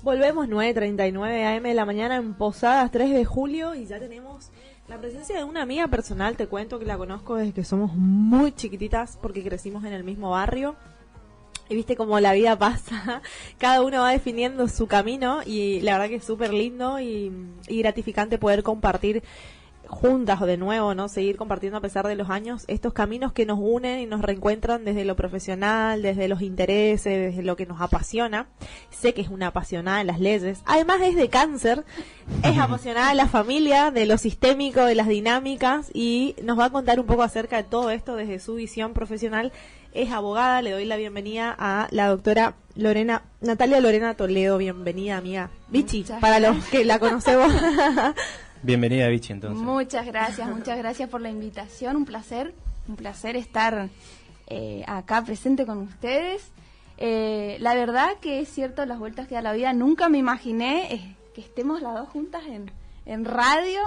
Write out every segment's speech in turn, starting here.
Volvemos 9:39 AM de la mañana en Posadas 3 de julio y ya tenemos la presencia de una amiga personal. Te cuento que la conozco desde que somos muy chiquititas porque crecimos en el mismo barrio. Y viste cómo la vida pasa, cada uno va definiendo su camino y la verdad que es súper lindo y gratificante poder compartir juntas o de nuevo, ¿no? Seguir compartiendo a pesar de los años estos caminos que nos unen y nos reencuentran desde lo profesional, desde los intereses, desde lo que nos apasiona. Sé que es una apasionada de las leyes, además es de cáncer, es apasionada de la familia, de lo sistémico, de las dinámicas y nos va a contar un poco acerca de todo esto desde su visión profesional. Es abogada, le doy la bienvenida a la doctora Natalia Lorena Toledo. Bienvenida, amiga. Vichy, para los que la conocemos. Bienvenida, Vichy, entonces. Muchas gracias por la invitación. Un placer estar acá presente con ustedes. La verdad que es cierto, las vueltas que da la vida, nunca me imaginé que estemos las dos juntas en radio.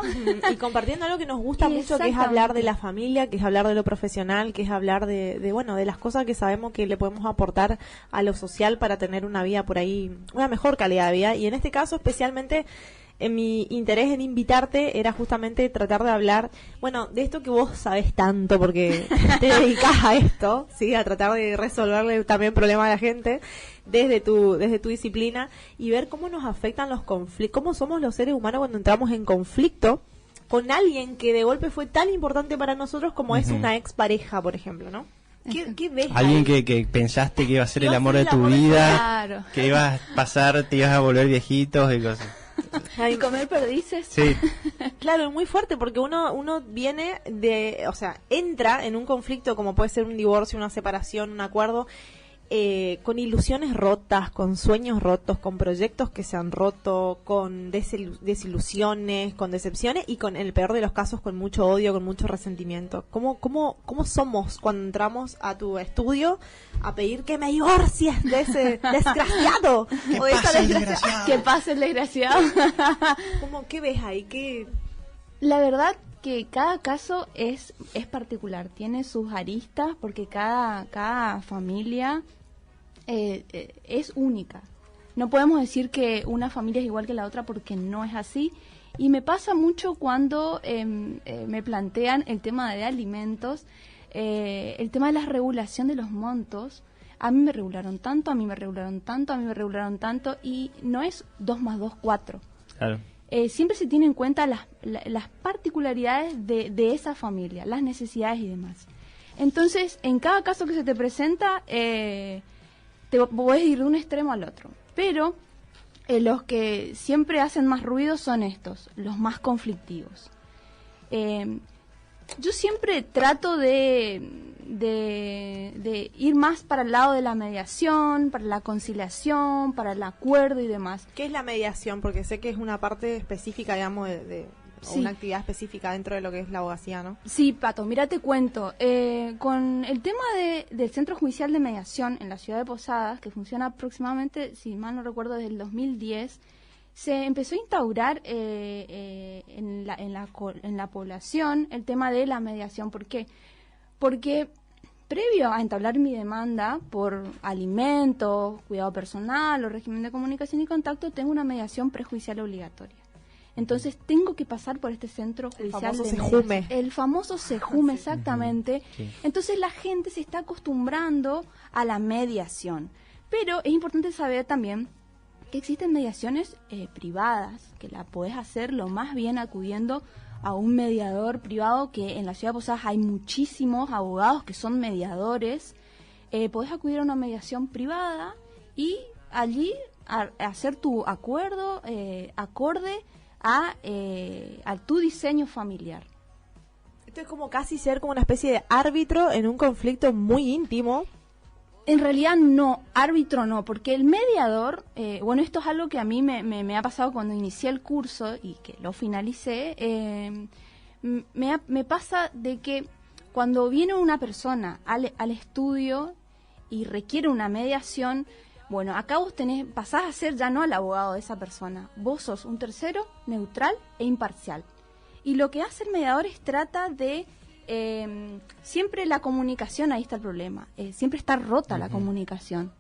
Y compartiendo algo que nos gusta mucho, que es hablar de la familia, que es hablar de lo profesional, que es hablar de las cosas que sabemos que le podemos aportar a lo social para tener una vida por ahí, una mejor calidad de vida. Y en este caso, especialmente, mi interés en invitarte era justamente tratar de hablar, de esto que vos sabés tanto, porque te dedicás a esto, ¿sí? A tratar de resolverle también problemas a la gente desde tu disciplina y ver cómo nos afectan los conflictos, cómo somos los seres humanos cuando entramos en conflicto con alguien que de golpe fue tan importante para nosotros como es una expareja, por ejemplo, ¿no? ¿Qué ves? Alguien que pensaste que iba a ser el amor de tu vida, claro, que ibas a pasar, te ibas a volver viejitos y cosas. Y comer perdices. Sí. Claro, es muy fuerte porque uno viene entra en un conflicto como puede ser un divorcio, una separación, un acuerdo, con ilusiones rotas, con sueños rotos, con proyectos que se han roto, con desilusiones, con decepciones y con, en el peor de los casos, con mucho odio, con mucho resentimiento. ¿Cómo somos cuando entramos a tu estudio a pedir que me divorcies de ese desgraciado? O de esa desgraciada. Que pase el desgraciado. ¿Qué ves ahí? La verdad que cada caso es particular, tiene sus aristas porque cada familia es única. No podemos decir que una familia es igual que la otra porque no es así. Y me pasa mucho cuando me plantean el tema de alimentos, el tema de la regulación de los montos. A mí me regularon tanto, a mí me regularon tanto, a mí me regularon tanto, y no es 2 más 2, 4. Claro. Siempre se tienen en cuenta las particularidades de esa familia, las necesidades y demás. Entonces, en cada caso que se te presenta, te puedes ir de un extremo al otro. Pero los que siempre hacen más ruido son estos, los más conflictivos. Yo siempre trato de ir más para el lado de la mediación, para la conciliación, para el acuerdo y demás. ¿Qué es la mediación? Porque sé que es una parte específica, digamos, sí, una actividad específica dentro de lo que es la abogacía, ¿no? Sí, Pato, mira, te cuento. Con el tema del Centro Judicial de Mediación en la ciudad de Posadas, que funciona aproximadamente, si mal no recuerdo, desde el 2010, se empezó a instaurar en la población el tema de la mediación. ¿Por qué? Porque previo a entablar mi demanda por alimentos, cuidado personal o régimen de comunicación y contacto, tengo una mediación prejudicial obligatoria. Entonces tengo que pasar por este centro judicial de mediación. El famoso SEJUME, exactamente. Sí. Entonces la gente se está acostumbrando a la mediación. Pero es importante saber también que existen mediaciones privadas, que la podés hacer lo más bien acudiendo a un mediador privado, que en la ciudad de Posadas hay muchísimos abogados que son mediadores. Podés acudir a una mediación privada y allí hacer tu acuerdo acorde a tu diseño familiar. Esto es como casi ser como una especie de árbitro en un conflicto muy íntimo. En realidad no, árbitro no, porque el mediador, esto es algo que a mí me ha pasado cuando inicié el curso y que lo finalicé, me pasa de que cuando viene una persona al estudio y requiere una mediación, acá vos pasás a ser ya no el abogado de esa persona, vos sos un tercero neutral e imparcial. Y lo que hace el mediador es trata de siempre la comunicación, ahí está el problema, siempre está rota la comunicación.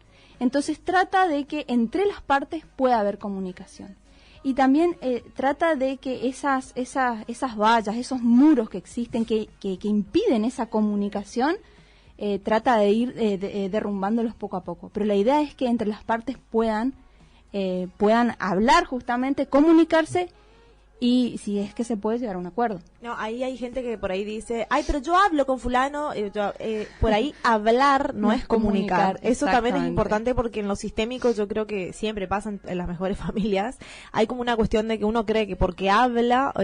Entonces trata de que entre las partes pueda haber comunicación. Y también trata de que esas vallas, esos muros que existen, que impiden esa comunicación, trata de ir derrumbándolos poco a poco. Pero la idea es que entre las partes puedan hablar justamente, comunicarse, y si es que se puede llegar a un acuerdo. No, ahí hay gente que por ahí dice, ay, pero yo hablo con fulano, por ahí hablar no es comunicar. Eso también es importante, porque en lo sistémico yo creo que siempre pasa en las mejores familias. Hay como una cuestión de que uno cree que porque habla,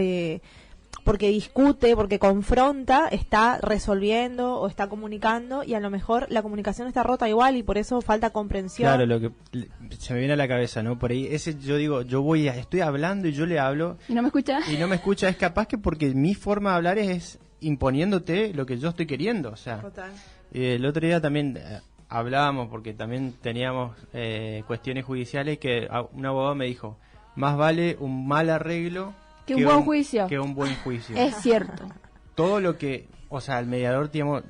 porque discute, porque confronta, está resolviendo o está comunicando, y a lo mejor la comunicación está rota igual, y por eso falta comprensión. Claro, lo que se me viene a la cabeza, ¿no? Por ahí, yo digo, estoy hablando y yo le hablo. ¿Y no me escucha? Y no me escucha, es capaz que porque mi forma de hablar es imponiéndote lo que yo estoy queriendo, o sea. Total. El otro día también hablábamos, porque también teníamos cuestiones judiciales, que un abogado me dijo, más vale un mal arreglo que un buen juicio. Que un buen juicio. Es cierto. Todo lo que, o sea, el mediador, digamos,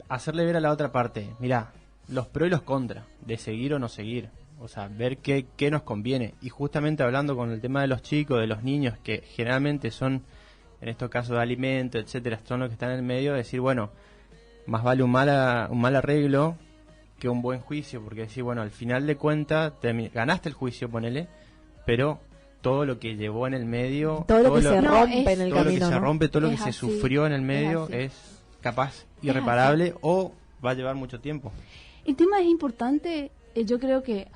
hacerle ver a la otra parte, mira, los pros y los contras, de seguir o no seguir, o sea, ver qué nos conviene. Y justamente hablando con el tema de los chicos, de los niños, que generalmente son, en estos casos de alimento, etcétera, son los que están en el medio, decir, bueno, más vale un mal arreglo que un buen juicio, porque decir, bueno, al final de cuentas, ganaste el juicio, ponele, pero todo lo que llevó en el medio, todo lo que se rompe en el camino, todo lo que se rompe, todo lo que se así, sufrió en el medio es capaz irreparable o va a llevar mucho tiempo. El tema es importante, yo creo que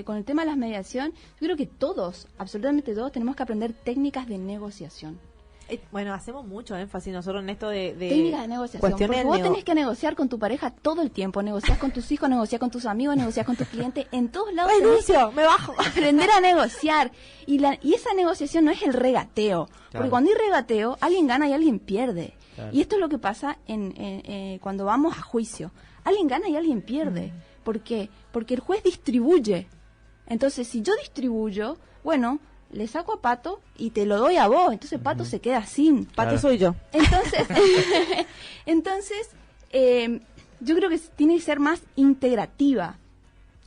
con el tema de la mediación, yo creo que todos, absolutamente todos, tenemos que aprender técnicas de negociación. Bueno, hacemos mucho énfasis nosotros en esto de técnicas de negociación, porque vos tenés que negociar con tu pareja todo el tiempo, negociar con tus hijos, negociar con tus amigos, negociar con tus clientes, en todos lados. Renuncio, me bajo. Aprender a negociar, y esa negociación no es el regateo, claro. Porque cuando hay regateo, alguien gana y alguien pierde, claro. Y esto es lo que pasa cuando vamos a juicio, alguien gana y alguien pierde. ¿Por qué? Porque el juez distribuye. Entonces, si yo distribuyo, bueno, le saco a Pato y te lo doy a vos, entonces Pato se queda sin. Pato soy yo. Entonces, yo creo que tiene que ser más integrativa.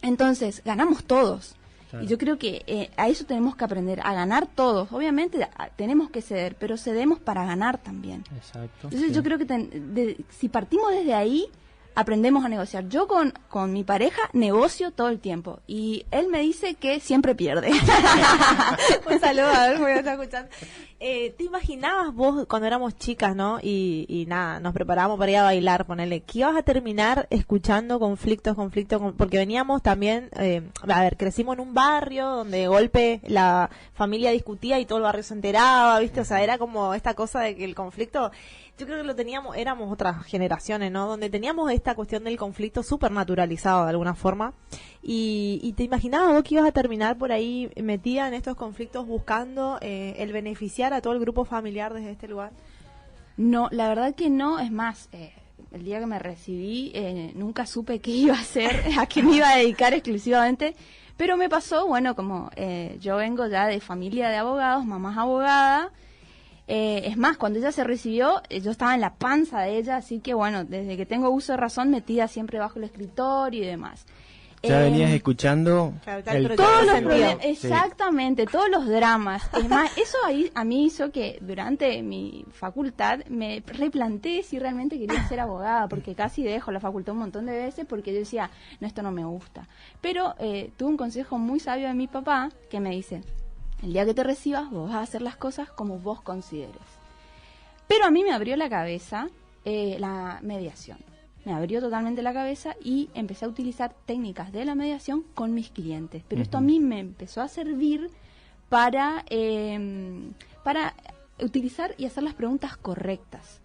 Entonces, ganamos todos. Claro. Y yo creo que a eso tenemos que aprender, a ganar todos. Obviamente tenemos que ceder, pero cedemos para ganar también. Exacto. Entonces sí. Yo creo que si partimos desde ahí, aprendemos a negociar. Yo con mi pareja negocio todo el tiempo y él me dice que siempre pierde. Un saludo, a ver, voy a estar escuchando. ¿Te imaginabas vos cuando éramos chicas, no? Y nada, nos preparábamos para ir a bailar, ponele, que ibas a terminar escuchando conflictos, porque veníamos también, crecimos en un barrio donde de golpe la familia discutía y todo el barrio se enteraba, ¿viste? O sea, era como esta cosa de que el conflicto, yo creo que lo teníamos, éramos otras generaciones, ¿no? Donde teníamos esta cuestión del conflicto súper naturalizado de alguna forma. Y te imaginabas vos que ibas a terminar por ahí metida en estos conflictos buscando el beneficiar a todo el grupo familiar desde este lugar. No, la verdad que no. Es más, el día que me recibí nunca supe qué iba a hacer, a qué me iba a dedicar exclusivamente. Pero me pasó, bueno, como yo vengo ya de familia de abogados, mamá es abogada. Es más, cuando ella se recibió, yo estaba en la panza de ella, así que bueno, desde que tengo uso de razón, metida siempre bajo el escritorio y demás. Ya venías escuchando todos los problemas, exactamente, todos los dramas. Es más, eso ahí a mí hizo que durante mi facultad me replanteé si realmente quería ser abogada, porque casi dejo la facultad un montón de veces porque yo decía, no, esto no me gusta. Pero tuve un consejo muy sabio de mi papá que me dice, el día que te recibas vos vas a hacer las cosas como vos consideres. Pero a mí me abrió la cabeza la mediación. Me abrió totalmente la cabeza y empecé a utilizar técnicas de la mediación con mis clientes. Pero esto a mí me empezó a servir para utilizar y hacer las preguntas correctas.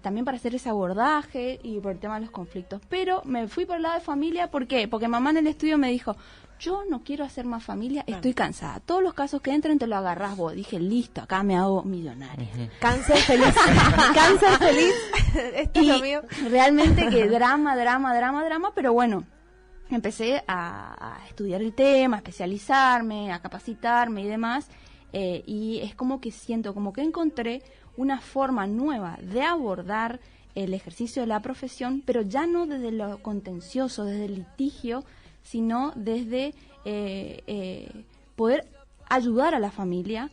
También para hacer ese abordaje y por el tema de los conflictos. Pero me fui por el lado de familia, ¿por qué? Porque mamá en el estudio me dijo, yo no quiero hacer más familia, estoy cansada. Todos los casos que entren te lo agarrás vos. Dije, listo, acá me hago millonaria. Cáncer feliz. Cáncer feliz. Esto es lo mío. Realmente que drama, pero bueno, empecé a estudiar el tema, a especializarme, a capacitarme y demás. Y es como que siento, como que encontré una forma nueva de abordar el ejercicio de la profesión, pero ya no desde lo contencioso, desde el litigio, sino desde poder ayudar a la familia,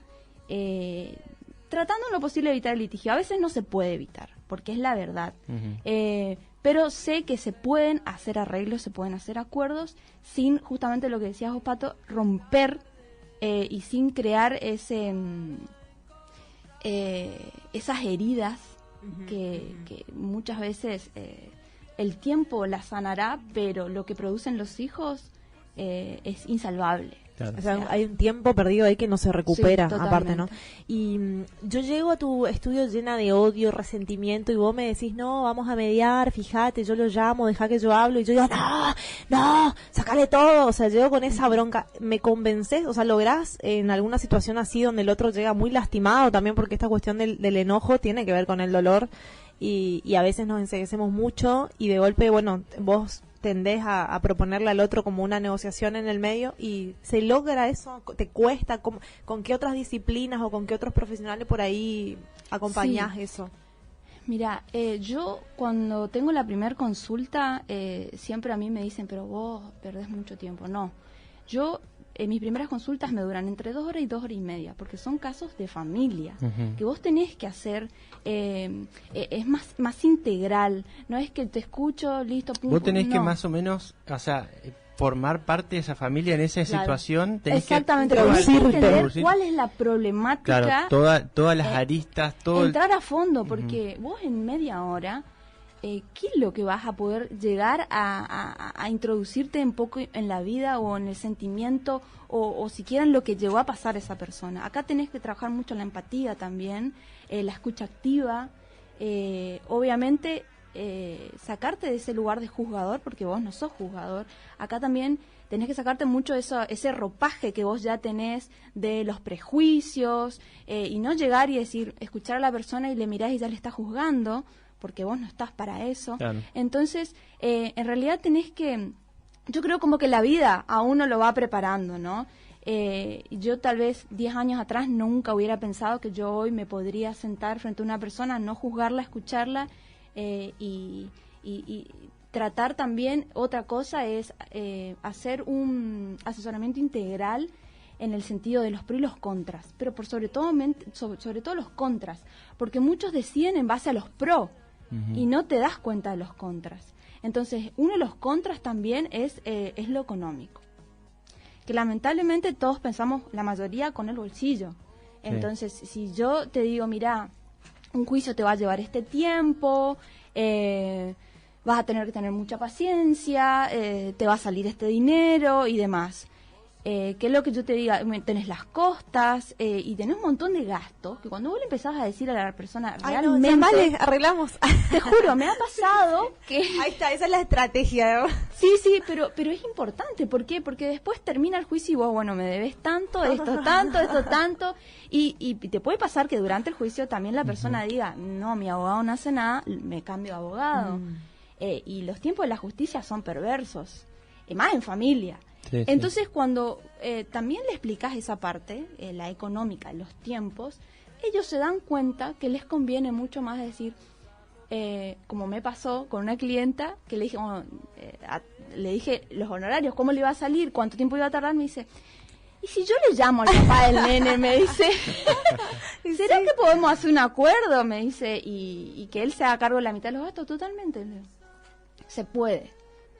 tratando en lo posible de evitar el litigio. A veces no se puede evitar, porque es la verdad. Pero sé que se pueden hacer arreglos, se pueden hacer acuerdos, sin justamente lo que decías vos, Pato, romper y sin crear esas heridas que muchas veces el tiempo las sanará, pero lo que producen los hijos es insalvable. Claro. O sea, hay un tiempo perdido ahí que no se recupera, Sí, aparte, ¿no? totalmente. Y yo llego a tu estudio llena de odio, resentimiento, y vos me decís, no, vamos a mediar, fíjate, yo lo llamo, deja que yo hablo, y yo digo, no, sacale todo. O sea, llego con esa bronca. ¿Me convences? O sea, ¿lográs en alguna situación así donde el otro llega muy lastimado también? Porque esta cuestión del enojo tiene que ver con el dolor, y a veces nos enceguecemos mucho, y de golpe, bueno, vos tendés a proponerle al otro como una negociación en el medio, y se logra eso. ¿Te cuesta? ¿Con qué otras disciplinas o con qué otros profesionales por ahí acompañás eso? Mira, yo cuando tengo la primera consulta, siempre a mí me dicen, pero vos perdés mucho tiempo. No, yo, mis primeras consultas me duran entre 2 horas y 2 horas y media, porque son casos de familia, que vos tenés que hacer, es más integral, no es que te escucho, listo, pum, Vos tenés no. que más o menos, o sea, formar parte de esa familia en esa Claro. situación. Tenés Exactamente, que tenés que entender introducir, cuál es la problemática. claro, todas las aristas, todo el- Entrar a fondo, porque vos en media hora, ¿qué es lo que vas a poder llegar a introducirte un poco en la vida o en el sentimiento o siquiera en lo que llegó a pasar esa persona? Acá tenés que trabajar mucho la empatía también, la escucha activa, obviamente sacarte de ese lugar de juzgador, porque vos no sos juzgador. Acá también tenés que sacarte mucho ese ropaje que vos ya tenés de los prejuicios, y no llegar y decir, escuchar a la persona y le mirás y ya le estás juzgando, porque vos no estás para eso. Claro. Entonces, en realidad tenés que, yo creo como que la vida a uno lo va preparando, ¿no? Yo tal vez 10 años atrás nunca hubiera pensado que yo hoy me podría sentar frente a una persona, no juzgarla, escucharla, y tratar también. Otra cosa es hacer un asesoramiento integral en el sentido de los pros y los contras, pero sobre todo los contras, porque muchos deciden en base a los pros y no te das cuenta de los contras. Entonces, uno de los contras también es lo económico, que lamentablemente todos pensamos, la mayoría, con el bolsillo. Sí. Entonces, si yo te digo, mira, un juicio te va a llevar este tiempo, vas a tener que tener mucha paciencia, te va a salir este dinero y demás. Que es lo que yo te diga, tenés las costas y tenés un montón de gastos que cuando vos le empezás a decir a la persona realmente, Llamale, arreglamos. te juro, me ha pasado que Ahí está, esa es la estrategia, ¿no? sí, pero es importante. ¿Por qué? Porque después termina el juicio y vos, bueno, me debes tanto, esto tanto, y te puede pasar que durante el juicio también la persona diga, no, mi abogado no hace nada, me cambio de abogado. Y los tiempos de la justicia son perversos, más en familia. Sí, sí. Entonces, cuando también le explicas esa parte, la económica, los tiempos, ellos se dan cuenta que les conviene mucho más decir, como me pasó con una clienta, que le dije, bueno, le dije los honorarios, cómo le iba a salir, cuánto tiempo iba a tardar, me dice, ¿y si yo le llamo al papá del nene? Me dice, ¿será que podemos hacer un acuerdo? Me dice, y que él se haga cargo de la mitad de los gastos. Totalmente, le digo, se puede.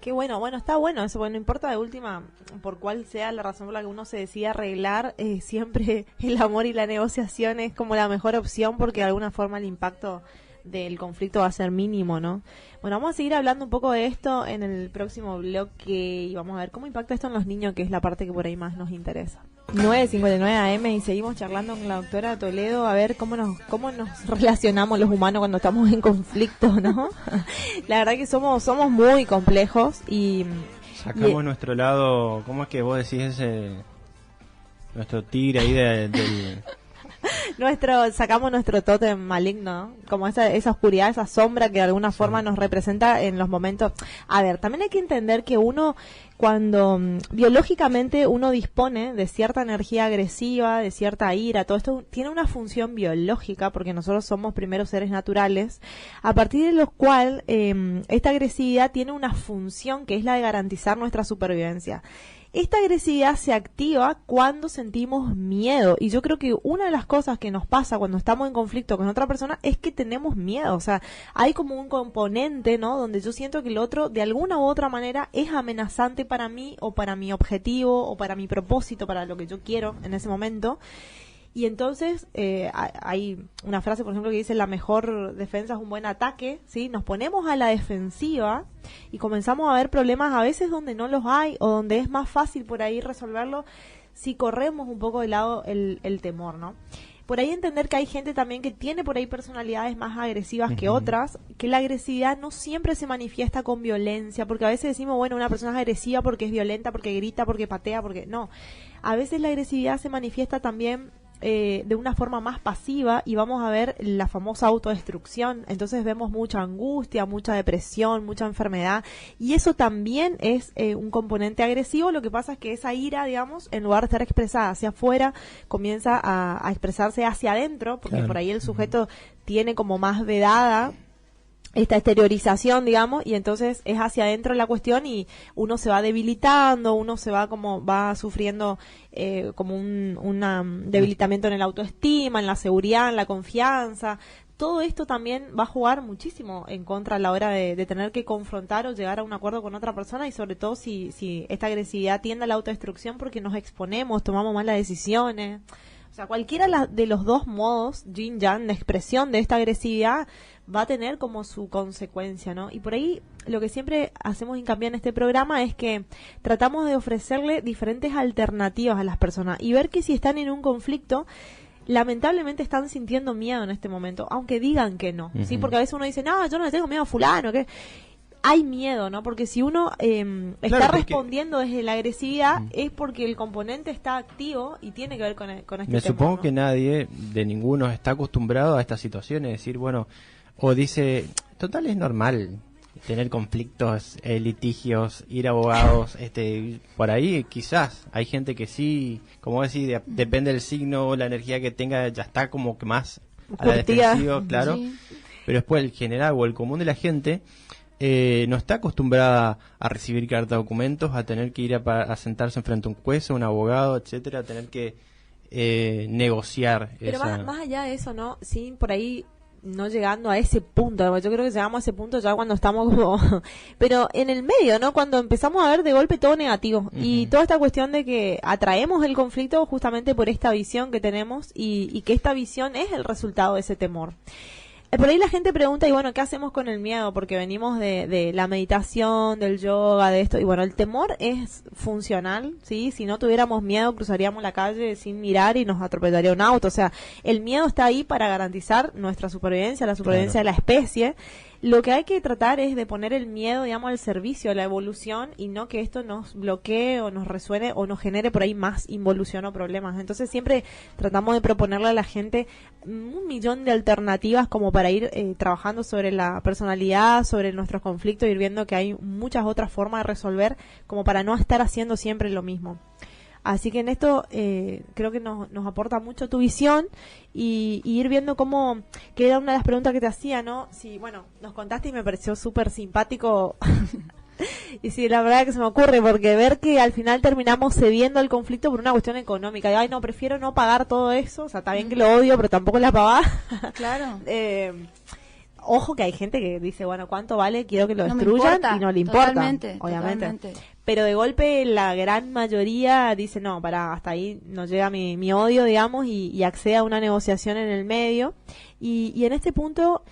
Qué bueno, está bueno eso, bueno, no importa de última por cuál sea la razón por la que uno se decide arreglar, siempre el amor y la negociación es como la mejor opción, porque de alguna forma el impacto del conflicto va a ser mínimo, ¿no? Bueno, vamos a seguir hablando un poco de esto en el próximo bloque y vamos a ver cómo impacta esto en los niños, que es la parte que por ahí más nos interesa. 9:59 AM y seguimos charlando con la doctora Toledo a ver cómo nos relacionamos los humanos cuando estamos en conflicto, ¿no? La verdad que somos muy complejos y Sacamos nuestro lado, ¿cómo es que vos decís ese, nuestro tigre ahí del Sacamos nuestro tótem maligno, ¿no? Como esa oscuridad, esa sombra que de alguna forma nos representa en los momentos. A ver, también hay que entender que uno, cuando biológicamente uno dispone de cierta energía agresiva, de cierta ira, todo esto tiene una función biológica, porque nosotros somos primero seres naturales, a partir de lo cual esta agresividad tiene una función que es la de garantizar nuestra supervivencia. Esta agresividad se activa cuando sentimos miedo, y yo creo que una de las cosas que nos pasa cuando estamos en conflicto con otra persona es que tenemos miedo. O sea, hay como un componente, ¿no?, donde yo siento que el otro de alguna u otra manera es amenazante para mí o para mi objetivo o para mi propósito, para lo que yo quiero en ese momento. Y entonces hay una frase, por ejemplo, que dice: la mejor defensa es un buen ataque, ¿sí? Nos ponemos a la defensiva y comenzamos a ver problemas a veces donde no los hay, o donde es más fácil por ahí resolverlo si corremos un poco de lado el temor, ¿no? Por ahí entender que hay gente también que tiene por ahí personalidades más agresivas que otras, que la agresividad no siempre se manifiesta con violencia, porque a veces decimos, bueno, una persona es agresiva porque es violenta, porque grita, porque patea, porque no. A veces la agresividad se manifiesta también de una forma más pasiva, y vamos a ver la famosa autodestrucción. Entonces vemos mucha angustia, mucha depresión, mucha enfermedad, y eso también es un componente agresivo. Lo que pasa es que esa ira, digamos, en lugar de estar expresada hacia afuera, comienza a expresarse hacia adentro, porque claro, por ahí el sujeto tiene como más vedada esta exteriorización, digamos, y entonces es hacia adentro la cuestión, y uno se va debilitando, uno se va va sufriendo como un debilitamiento en el autoestima, en la seguridad, en la confianza. Todo esto también va a jugar muchísimo en contra a la hora de tener que confrontar o llegar a un acuerdo con otra persona, y sobre todo si esta agresividad tiende a la autodestrucción, porque nos exponemos, tomamos malas decisiones. O sea, cualquiera de los dos modos, yin-yang, de expresión de esta agresividad, va a tener como su consecuencia, ¿no? Y por ahí lo que siempre hacemos hincapié en este programa es que tratamos de ofrecerle diferentes alternativas a las personas y ver que si están en un conflicto, lamentablemente están sintiendo miedo en este momento, aunque digan que no, ¿sí? Porque a veces uno dice, no, yo no le tengo miedo a fulano, que hay miedo, ¿no? Porque si uno está respondiendo desde la agresividad, es porque el componente está activo y tiene que ver con este tema. Me supongo, ¿no?, que nadie, de ninguno, está acostumbrado a estas situaciones, decir, bueno, o dice, total, es normal tener conflictos, litigios, ir a abogados, por ahí quizás hay gente que sí, como decís, depende del signo, la energía que tenga, ya está como que más a la defensiva, claro, sí. Pero después el general o el común de la gente no está acostumbrada a recibir cartas de documentos, a tener que ir a sentarse enfrente a un juez, a un abogado, etcétera, a tener que negociar. Pero más allá de eso, ¿no? Sí, por ahí no llegando a ese punto, yo creo que llegamos a ese punto ya cuando estamos como pero en el medio, ¿no? Cuando empezamos a ver de golpe todo negativo, y toda esta cuestión de que atraemos el conflicto justamente por esta visión que tenemos, y que esta visión es el resultado de ese temor. Por ahí la gente pregunta, y bueno, ¿qué hacemos con el miedo? Porque venimos de la meditación, del yoga, de esto, y bueno, el temor es funcional, ¿sí? Si no tuviéramos miedo, cruzaríamos la calle sin mirar y nos atropellaría un auto. O sea, el miedo está ahí para garantizar nuestra supervivencia, la supervivencia de la especie. Lo que hay que tratar es de poner el miedo, digamos, al servicio de la evolución, y no que esto nos bloquee o nos resuene o nos genere por ahí más involución o problemas. Entonces siempre tratamos de proponerle a la gente 1.000.000 de alternativas como para ir trabajando sobre la personalidad, sobre nuestros conflictos, ir viendo que hay muchas otras formas de resolver, como para no estar haciendo siempre lo mismo. Así que en esto creo que nos aporta mucho tu visión, y ir viendo cómo, que era una de las preguntas que te hacía, ¿no? Si, bueno, nos contaste y me pareció súper simpático. Y sí, la verdad que se me ocurre, porque ver que al final terminamos cediendo al conflicto por una cuestión económica. Y, ay, no, prefiero no pagar todo eso. O sea, está bien que lo odio, pero tampoco la pagás. Claro. Ojo que hay gente que dice, bueno, ¿cuánto vale? Quiero que lo destruyan, y no le importa, totalmente, obviamente. Totalmente. Pero de golpe la gran mayoría dice, no, hasta ahí no llega mi odio, digamos, y accede a una negociación en el medio. Y en este punto,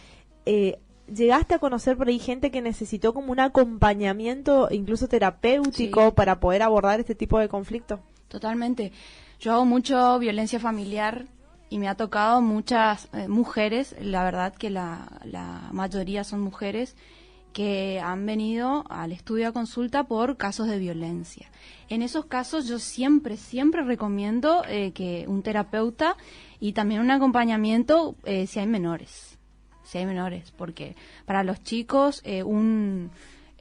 ¿llegaste a conocer por ahí gente que necesitó como un acompañamiento, incluso terapéutico, para poder abordar este tipo de conflictos? Totalmente. Yo hago mucho violencia familiar, y me ha tocado muchas mujeres, la verdad que la mayoría son mujeres, que han venido al estudio a consulta por casos de violencia. En esos casos yo siempre recomiendo que un terapeuta y también un acompañamiento si hay menores, porque para los chicos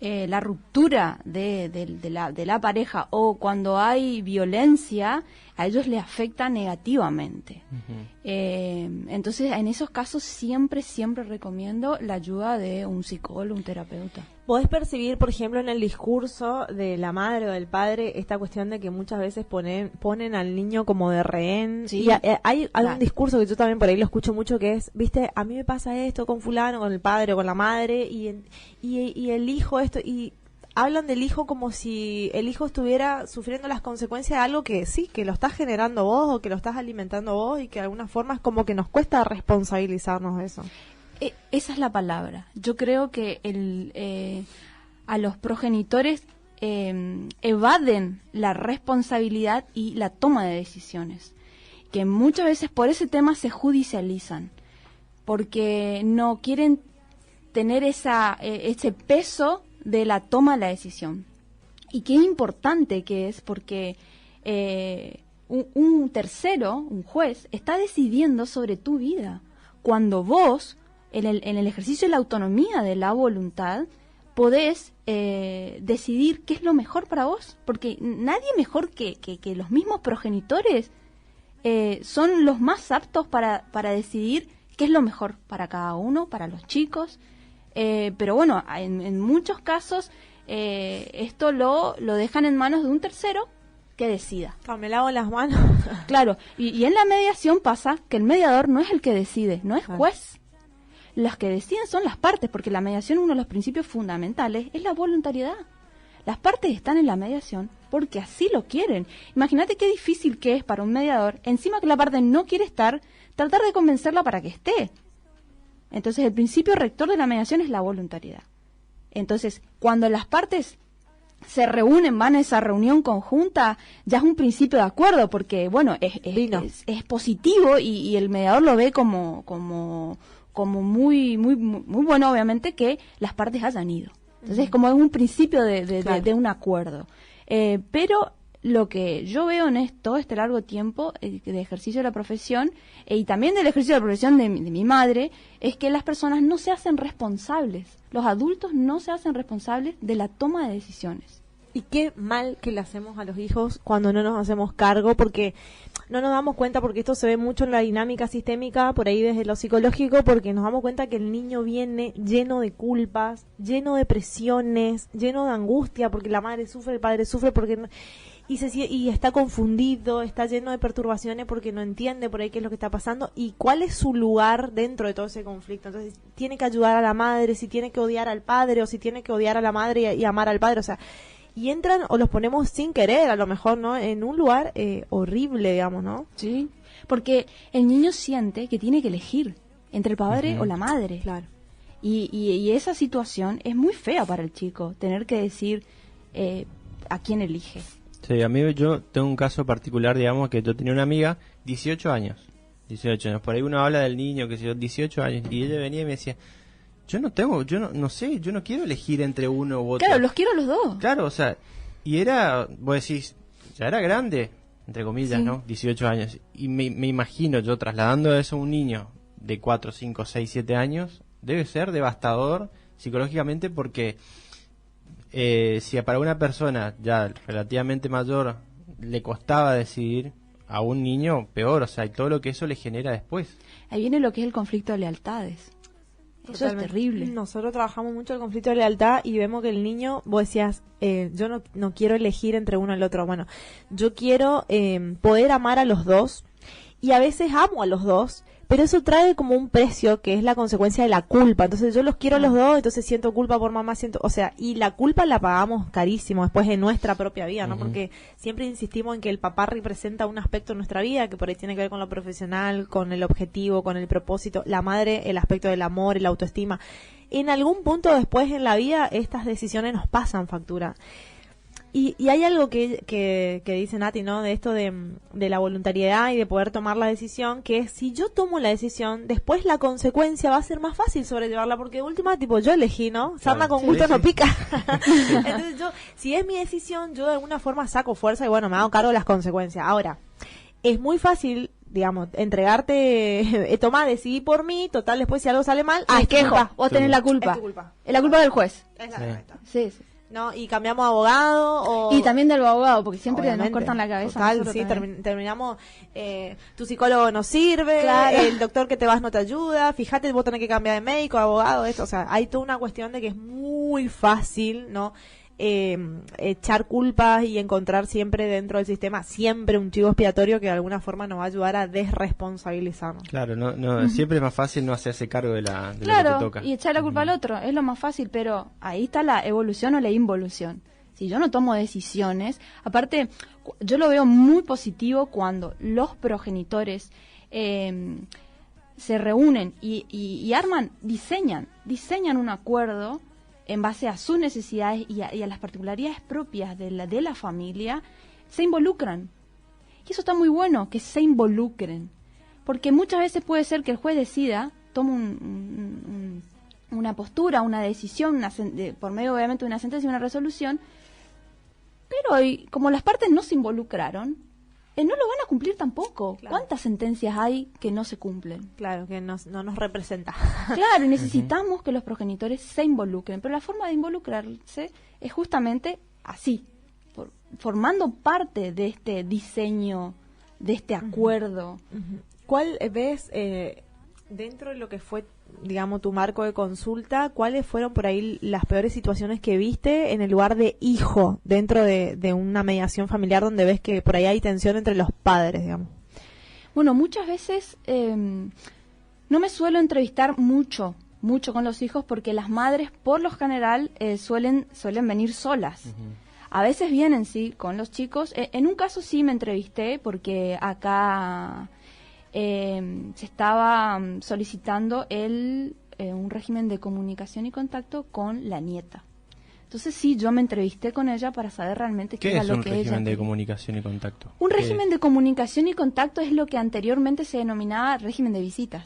la ruptura de la pareja o cuando hay violencia, a ellos les afecta negativamente. Ujú. Entonces, en esos casos siempre recomiendo la ayuda de un psicólogo, un terapeuta. Podés percibir, por ejemplo, en el discurso de la madre o del padre esta cuestión de que muchas veces ponen al niño como de rehén. Sí. Y hay Claro. un discurso que yo también por ahí lo escucho mucho que es, viste, a mí me pasa esto con fulano, con el padre o con la madre y el hijo esto y hablan del hijo como si el hijo estuviera sufriendo las consecuencias de algo que sí, que lo estás generando vos o que lo estás alimentando vos y que de alguna forma es como que nos cuesta responsabilizarnos de eso. Esa es la palabra. Yo creo que a los progenitores evaden la responsabilidad y la toma de decisiones, que muchas veces por ese tema se judicializan, porque no quieren tener ese peso de la toma de la decisión. Y qué importante que es, porque un tercero, un juez, está decidiendo sobre tu vida, cuando vos, en el ejercicio de la autonomía de la voluntad, podés decidir qué es lo mejor para vos, porque nadie mejor que los mismos progenitores son los más aptos para decidir qué es lo mejor para cada uno, para los chicos. Pero bueno, en muchos casos esto lo dejan en manos de un tercero que decida. Me lavo las manos. Claro, y en la mediación pasa que el mediador no es el que decide, no es juez. Los que deciden son las partes, porque la mediación, uno de los principios fundamentales, es la voluntariedad. Las partes están en la mediación porque así lo quieren. Imagínate qué difícil que es para un mediador, encima que la parte no quiere estar, tratar de convencerla para que esté. Entonces, el principio rector de la mediación es la voluntariedad. Entonces, cuando las partes se reúnen, van a esa reunión conjunta, ya es un principio de acuerdo, porque, bueno, es positivo y el mediador lo ve como muy bueno, obviamente, que las partes hayan ido. Entonces, como es un principio de un acuerdo. Pero lo que yo veo en todo este largo tiempo de ejercicio de la profesión y también del ejercicio de la profesión de mi madre, es que las personas no se hacen responsables, los adultos no se hacen responsables de la toma de decisiones. Y qué mal que le hacemos a los hijos cuando no nos hacemos cargo, porque no nos damos cuenta, porque esto se ve mucho en la dinámica sistémica, por ahí desde lo psicológico, porque nos damos cuenta que el niño viene lleno de culpas, lleno de presiones, lleno de angustia, porque la madre sufre, el padre sufre, porque y está confundido, está lleno de perturbaciones porque no entiende por ahí qué es lo que está pasando y cuál es su lugar dentro de todo ese conflicto. Entonces, tiene que ayudar a la madre, si tiene que odiar al padre o si tiene que odiar a la madre y amar al padre, o sea, y entran o los ponemos sin querer, a lo mejor, ¿no? En un lugar horrible, digamos, ¿no? Sí, porque el niño siente que tiene que elegir entre el padre o la madre. Claro. Y esa situación es muy fea para el chico, tener que decir a quién elige. Sí, a mí yo tengo un caso particular, digamos, que yo tenía una amiga, 18 años, por ahí uno habla del niño, que sé yo, 18 años, y ella venía y me decía, yo no sé, yo no quiero elegir entre uno u otro. Claro, los quiero los dos. Claro, o sea, y era, vos decís, ya era grande, entre comillas, Sí. ¿no? 18 años, y me imagino yo trasladando eso a un niño de 4, 5, 6, 7 años, debe ser devastador psicológicamente porque... si para una persona ya relativamente mayor le costaba decidir, a un niño peor, o sea, y todo lo que eso le genera después. Ahí viene lo que es el conflicto de lealtades. Eso Totalmente. es terrible. Nosotros trabajamos mucho el conflicto de lealtad y vemos que el niño, vos decías, yo no quiero elegir entre uno y el otro. Bueno, yo quiero poder amar a los dos y a veces amo a los dos, pero eso trae como un precio que es la consecuencia de la culpa. Entonces yo los quiero a los dos, entonces siento culpa por mamá, o sea, y la culpa la pagamos carísimo después de nuestra propia vida, ¿no? Porque siempre insistimos en que el papá representa un aspecto de nuestra vida que por ahí tiene que ver con lo profesional, con el objetivo, con el propósito, la madre, el aspecto del amor y la autoestima. En algún punto después en la vida estas decisiones nos pasan factura. Y hay algo que dice Nati, ¿no? De esto de la voluntariedad y de poder tomar la decisión, que es, si yo tomo la decisión, después la consecuencia va a ser más fácil sobrellevarla, porque de última, tipo, yo elegí, ¿no? Sarna con gusto no pica. Entonces yo, si es mi decisión, yo de alguna forma saco fuerza y bueno, me hago cargo de las consecuencias. Ahora, es muy fácil, digamos, entregarte, tomá, decidí por mí, total, después si algo sale mal, Me es tu quejo, culpa. vos tenés la culpa. Es tu culpa. Es la culpa del juez. Es la Sí. correcta. Sí, sí. ¿No? Y cambiamos abogado o... Y también del abogado, porque siempre nos Obviamente. cortan la cabeza. Total, nosotros sí, también. terminamos, tu psicólogo no sirve, Claro. el doctor que te vas no te ayuda, fíjate, vos tenés que cambiar de médico, abogado, esto, o sea, hay toda una cuestión de que es muy fácil, ¿no? Echar culpas y encontrar siempre dentro del sistema siempre un chivo expiatorio que de alguna forma nos va a ayudar a desresponsabilizarnos. Claro, siempre es más fácil no hacerse cargo de lo que te Claro, toca. y echar la culpa al otro, es lo más fácil, pero ahí está la evolución o la involución. Si yo no tomo decisiones, aparte, yo lo veo muy positivo cuando los progenitores se reúnen y arman, diseñan un acuerdo en base a sus necesidades y a las particularidades propias de la familia, se involucran. Y eso está muy bueno, que se involucren. Porque muchas veces puede ser que el juez decida, tome una postura, una decisión, por medio obviamente de una sentencia y una resolución, pero como las partes no se involucraron, no lo van a cumplir tampoco. Claro. ¿Cuántas sentencias hay que no se cumplen? Claro, que no nos representa. Claro, y necesitamos que los progenitores se involucren, pero la forma de involucrarse es justamente así, formando parte de este diseño, de este acuerdo. ¿Cuál ves, dentro de lo que fue, digamos, tu marco de consulta, cuáles fueron por ahí las peores situaciones que viste en el lugar de hijo dentro de una mediación familiar donde ves que por ahí hay tensión entre los padres, digamos? Bueno, muchas veces no me suelo entrevistar mucho con los hijos porque las madres por lo general suelen venir solas. A veces vienen, sí, con los chicos. En un caso sí me entrevisté porque acá se estaba solicitando un régimen de comunicación y contacto con la nieta. Entonces sí, yo me entrevisté con ella para saber realmente qué era lo que ella ¿Qué es un régimen de quería. comunicación y contacto? Un ¿Qué régimen es? de comunicación y contacto es lo que anteriormente se denominaba régimen de visitas,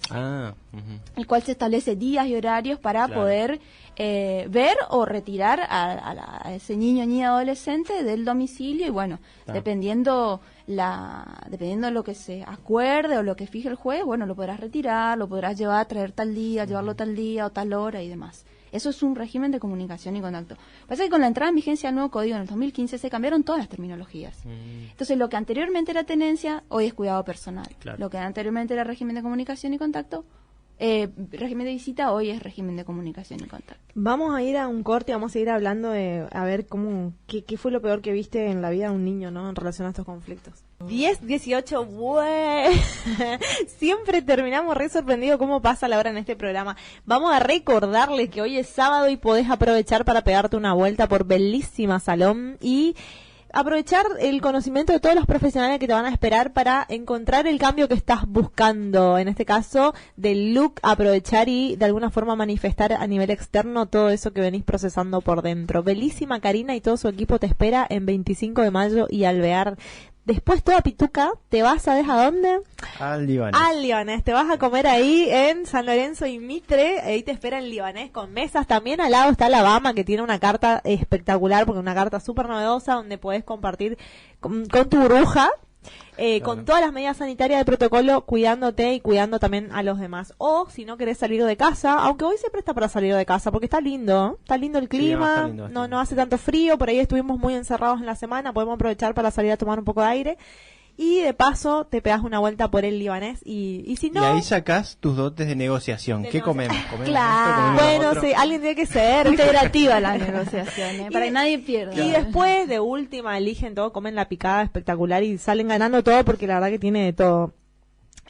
el cual se establece días y horarios para Claro. poder ver o retirar a ese niño o niña adolescente del domicilio y bueno, Ta. dependiendo lo que se acuerde o lo que fije el juez, bueno, lo podrás retirar, lo podrás llevar, traer tal día, llevarlo tal día o tal hora y demás. Eso es un régimen de comunicación y contacto. Pasa que con la entrada en vigencia del nuevo código en el 2015 se cambiaron todas las terminologías. Entonces, lo que anteriormente era tenencia, hoy es cuidado personal. Claro. Lo que anteriormente era régimen de comunicación y contacto, régimen de visita, hoy es régimen de comunicación y contacto. Vamos a ir a un corte y vamos a seguir hablando de, a ver, qué fue lo peor que viste en la vida de un niño, ¿no? En relación a estos conflictos. 10, 18, siempre terminamos re sorprendidos cómo pasa la hora en este programa. Vamos a recordarles que hoy es sábado y podés aprovechar para pegarte una vuelta por Bellísima Salón y aprovechar el conocimiento de todos los profesionales que te van a esperar para encontrar el cambio que estás buscando. En este caso, del look, aprovechar y de alguna forma manifestar a nivel externo todo eso que venís procesando por dentro. Bellísima Karina y todo su equipo te espera en 25 de mayo y Alvear. Después toda Pituca, te vas, ¿sabes a dónde? Al Libanés. Al Libanés, te vas a comer ahí en San Lorenzo y Mitre, ahí te espera el Libanés con mesas, también al lado está Alabama que tiene una carta espectacular, porque una carta súper novedosa donde puedes compartir con tu burbuja, con todas las medidas sanitarias de protocolo, cuidándote y cuidando también a los demás. O si no querés salir de casa, aunque hoy se presta para salir de casa, porque está lindo el clima, está lindo. no hace tanto frío, por ahí estuvimos muy encerrados en la semana, podemos aprovechar para salir a tomar un poco de aire. Y de paso te pegas una vuelta por el Libanés y si no... Y ahí sacás tus dotes de negociación. De ¿Qué negociación. comemos? ¿Comemos Claro. esto? ¿Comemos lo Bueno, otro? sí, alguien tiene que ser Integrativa la negociación, Y para de- que nadie pierda. Y después, de última, eligen todo, comen la picada espectacular y salen ganando todo porque la verdad que tiene de todo.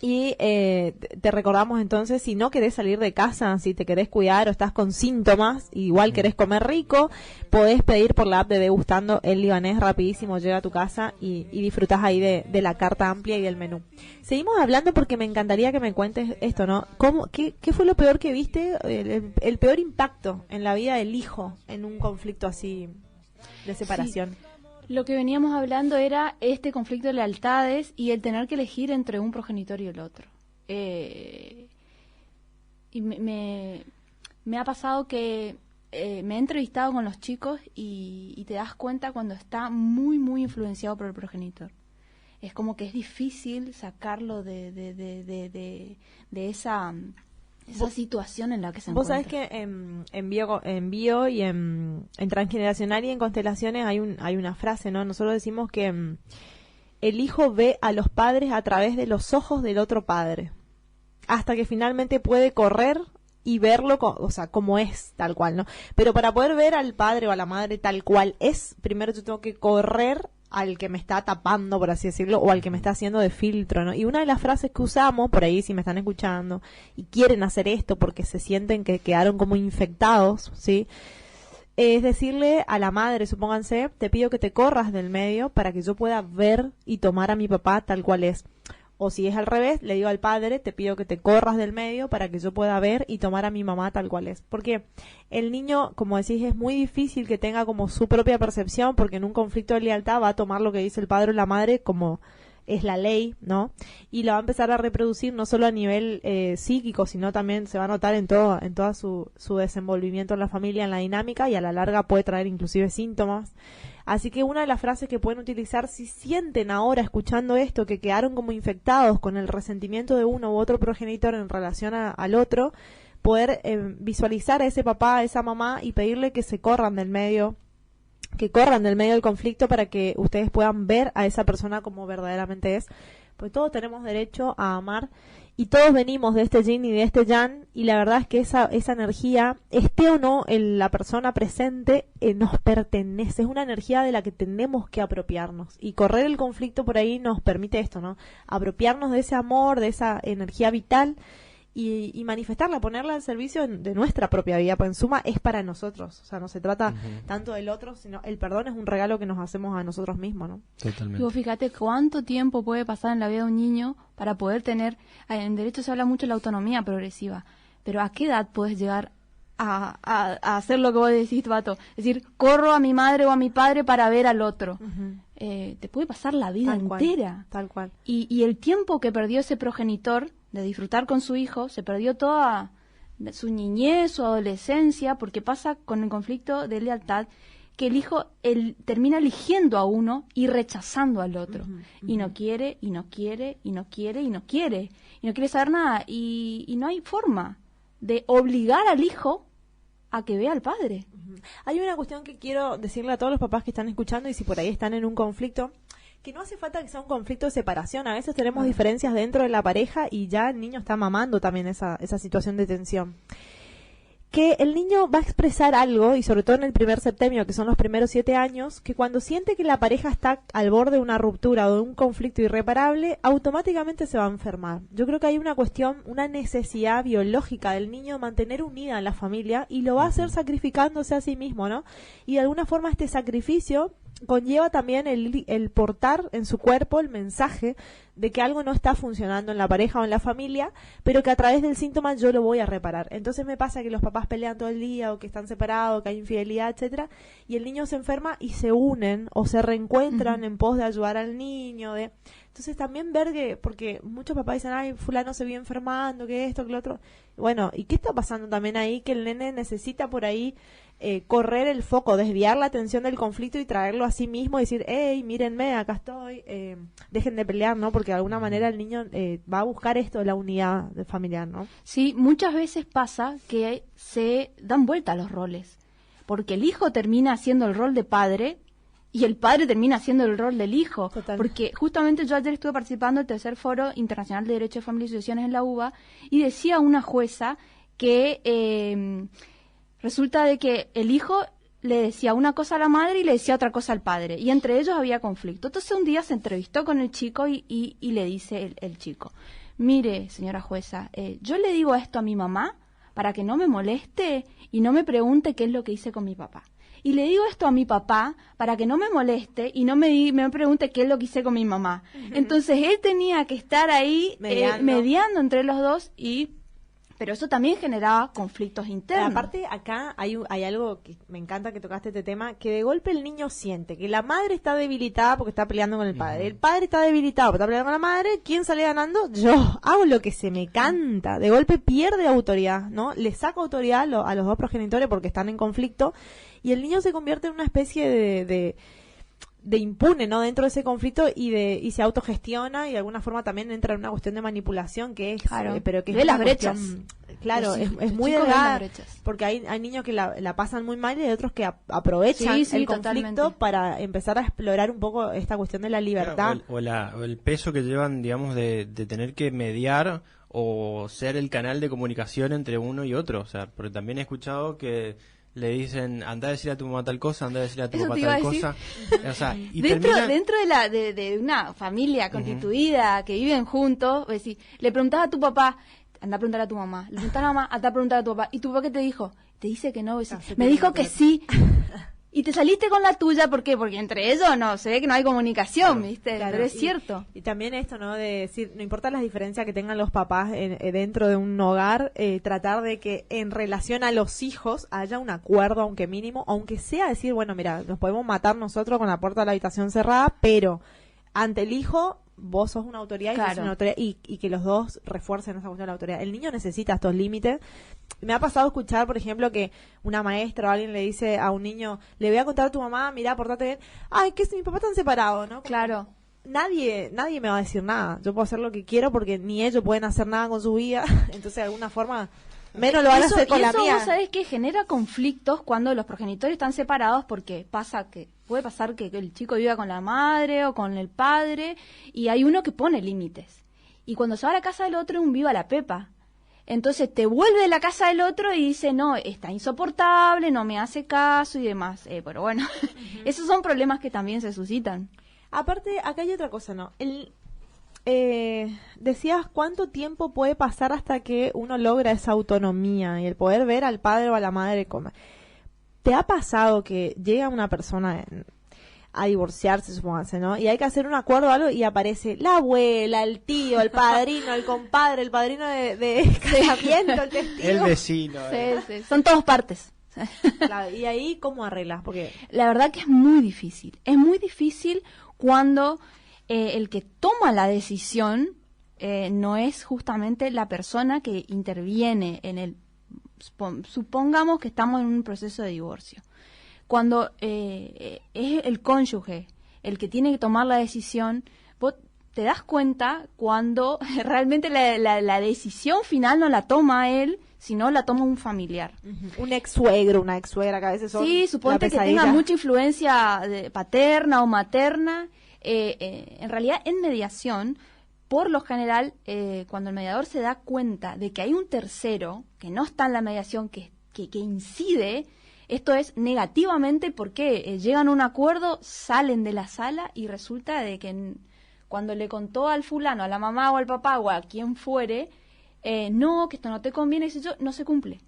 Y te recordamos entonces, si no querés salir de casa, si te querés cuidar o estás con síntomas, igual querés comer rico, podés pedir por la app de Degustando el Libanés, rapidísimo llega a tu casa y disfrutás ahí de la carta amplia y del menú. Seguimos hablando porque me encantaría que me cuentes esto, ¿no? ¿Qué fue lo peor que viste, el peor impacto en la vida del hijo en un conflicto así de separación? Lo que veníamos hablando era este conflicto de lealtades y el tener que elegir entre un progenitor y el otro. Y me ha pasado que me he entrevistado con los chicos y te das cuenta cuando está muy, muy influenciado por el progenitor. Es como que es difícil sacarlo de esa situación en la que se encuentra. Vos sabés que en bio y en transgeneracional y en constelaciones hay una frase, ¿no? Nosotros decimos que el hijo ve a los padres a través de los ojos del otro padre, hasta que finalmente puede correr y verlo, o sea, como es, tal cual, ¿no? Pero para poder ver al padre o a la madre tal cual es, primero yo tengo que correr al que me está tapando, por así decirlo, o al que me está haciendo de filtro, ¿no? Y una de las frases que usamos, por ahí si me están escuchando, y quieren hacer esto porque se sienten que quedaron como infectados, ¿sí? Es decirle a la madre, supónganse, te pido que te corras del medio para que yo pueda ver y tomar a mi papá tal cual es. O si es al revés, le digo al padre, te pido que te corras del medio para que yo pueda ver y tomar a mi mamá tal cual es. Porque el niño, como decís, es muy difícil que tenga como su propia percepción, porque en un conflicto de lealtad va a tomar lo que dice el padre o la madre como es la ley, ¿no? Y lo va a empezar a reproducir no solo a nivel psíquico, sino también se va a notar en toda su desenvolvimiento en la familia, en la dinámica, y a la larga puede traer inclusive síntomas. Así que una de las frases que pueden utilizar si sienten ahora escuchando esto que quedaron como infectados con el resentimiento de uno u otro progenitor en relación al otro, poder visualizar a ese papá, a esa mamá y pedirle que se corran del medio, que corran del medio del conflicto para que ustedes puedan ver a esa persona como verdaderamente es. Pues todos tenemos derecho a amar y todos venimos de este yin y de este yang, y la verdad es que esa energía, esté o no en la persona presente, nos pertenece, es una energía de la que tenemos que apropiarnos, y correr el conflicto por ahí nos permite esto, ¿no? Apropiarnos de ese amor, de esa energía vital y manifestarla, ponerla al servicio de nuestra propia vida, pues en suma es para nosotros, o sea, no se trata tanto del otro, sino el perdón es un regalo que nos hacemos a nosotros mismos, ¿no? Totalmente. Digo, fíjate cuánto tiempo puede pasar en la vida de un niño para poder tener, en derecho se habla mucho de la autonomía progresiva, pero ¿a qué edad puedes llegar a hacer lo que vos decís, Vato? Es decir, corro a mi madre o a mi padre para ver al otro. Te puede pasar la vida entera. Tal cual. Y el tiempo que perdió ese progenitor de disfrutar con su hijo, se perdió toda su niñez, su adolescencia, porque pasa con el conflicto de lealtad, que el hijo termina eligiendo a uno y rechazando al otro. Y no quiere, y no quiere, y no quiere, y no quiere. Y no quiere saber nada. Y no hay forma de obligar al hijo a que vea al padre. Hay una cuestión que quiero decirle a todos los papás que están escuchando, y si por ahí están en un conflicto, que no hace falta que sea un conflicto de separación. A veces tenemos diferencias dentro de la pareja y ya el niño está mamando también esa situación de tensión. Que el niño va a expresar algo, y sobre todo en el primer septenio, que son los primeros 7 años, que cuando siente que la pareja está al borde de una ruptura o de un conflicto irreparable, automáticamente se va a enfermar. Yo creo que hay una cuestión, una necesidad biológica del niño de mantener unida a la familia, y lo va a hacer sacrificándose a sí mismo, ¿no? Y de alguna forma este sacrificio conlleva también el portar en su cuerpo el mensaje de que algo no está funcionando en la pareja o en la familia, pero que a través del síntoma yo lo voy a reparar. Entonces me pasa que los papás pelean todo el día, o que están separados, que hay infidelidad, etcétera, y el niño se enferma y se unen o se reencuentran en pos de ayudar al niño. Entonces también ver que, porque muchos papás dicen, ay, fulano se viene enfermando, que esto, que lo otro. Bueno, ¿y qué está pasando también ahí? Que el nene necesita por ahí correr el foco, desviar la atención del conflicto y traerlo a sí mismo y decir, hey, mírenme, acá estoy, dejen de pelear, ¿no? Porque de alguna manera el niño va a buscar esto, la unidad familiar, ¿no? Sí, muchas veces pasa que se dan vuelta los roles, porque el hijo termina haciendo el rol de padre y el padre termina haciendo el rol del hijo. Total. Porque justamente yo ayer estuve participando del tercer foro internacional de Derecho de Familia y Sucesiones en la UBA, y decía una jueza que resulta de que el hijo le decía una cosa a la madre y le decía otra cosa al padre, y entre ellos había conflicto. Entonces un día se entrevistó con el chico y le dice el chico, mire, señora jueza, yo le digo esto a mi mamá para que no me moleste y no me pregunte qué es lo que hice con mi papá. Y le digo esto a mi papá para que no me moleste y no me pregunte qué es lo que hice con mi mamá. Entonces él tenía que estar ahí mediando entre los dos, y Pero eso también generaba conflictos internos. Aparte, acá hay algo que me encanta que tocaste este tema, que de golpe el niño siente que la madre está debilitada porque está peleando con el padre. El padre está debilitado porque está peleando con la madre. ¿Quién sale ganando? Yo. Hago lo que se me canta. De golpe pierde autoridad, ¿no? Le saco autoridad a los dos progenitores porque están en conflicto y el niño se convierte en una especie de impune, ¿no? Dentro de ese conflicto y se autogestiona y de alguna forma también entra en una cuestión de manipulación que es, claro, pero que es de las una brechas. Claro, Los es muy chicos ven delgada las brechas. porque hay niños que la pasan muy mal y hay otros que aprovechan Sí, sí, el conflicto totalmente. para empezar a explorar un poco esta cuestión de la libertad. Claro, o el peso que llevan, digamos, de tener que mediar o ser el canal de comunicación entre uno y otro. O sea, porque también he escuchado que le dicen, anda a decirle a tu mamá tal cosa, anda a decirle a tu Eso papá te iba tal a decir. cosa. O sea, y Dentro termina... de una familia constituida que viven juntos, es decir, le preguntás a tu papá, anda a preguntar a tu mamá, le preguntás a la mamá, anda a preguntar a tu papá, ¿y tu papá qué te dijo? Te dice que no, me dijo que sí. Y te saliste con la tuya, ¿por qué? Porque entre ellos no, se ve que no hay comunicación, Claro. ¿viste? Claro, Pero es cierto. Y también esto, ¿no? De decir, no importa las diferencias que tengan los papás dentro de un hogar, tratar de que en relación a los hijos haya un acuerdo, aunque mínimo, aunque sea decir, bueno, mira, nos podemos matar nosotros con la puerta de la habitación cerrada, pero ante el hijo vos sos una autoridad y, Claro. sos una autoridad y que los dos refuercen esa cuestión de la autoridad. El niño necesita estos límites. Me ha pasado escuchar, por ejemplo, que una maestra o alguien le dice a un niño, le voy a contar a tu mamá, mirá, portate bien. Ay, que si mi papá están separados, ¿no? Como Claro. nadie me va a decir nada. Yo puedo hacer lo que quiero porque ni ellos pueden hacer nada con su vida. Entonces, de alguna forma, menos lo van a hacer con y la eso mía. vos sabés que genera conflictos cuando los progenitores están separados porque puede pasar que el chico viva con la madre o con el padre y hay uno que pone límites. Y cuando se va a la casa del otro es un viva la pepa. Entonces te vuelve de la casa del otro y dice, no, está insoportable, no me hace caso y demás. Pero bueno, esos son problemas que también se suscitan. Aparte, acá hay otra cosa, ¿no? Decías cuánto tiempo puede pasar hasta que uno logra esa autonomía y el poder ver al padre o a la madre comer. ¿Te ha pasado que llega una persona a divorciarse, supóngase, ¿no? Y hay que hacer un acuerdo o algo y aparece la abuela, el tío, el padrino, el compadre, el padrino de casamiento, el testigo? El vecino. Sí. Son todas partes. Claro, y ahí, ¿cómo arreglas? Porque La verdad que es muy difícil. Es muy difícil cuando el que toma la decisión no es justamente la persona que interviene en el... Supongamos que estamos en un proceso de divorcio. Cuando es el cónyuge el que tiene que tomar la decisión, vos te das cuenta cuando realmente la decisión final no la toma él, sino la toma un familiar. un ex suegro, una ex suegra que a veces son Sí, suponte la que tenga pesadilla. mucha influencia paterna o materna. En realidad, en mediación, por lo general, cuando el mediador se da cuenta de que hay un tercero que no está en la mediación, que incide, esto es negativamente porque llegan a un acuerdo, salen de la sala y resulta de que cuando le contó al fulano, a la mamá o al papá o a quien fuere, no, que esto no te conviene, eso no se cumple.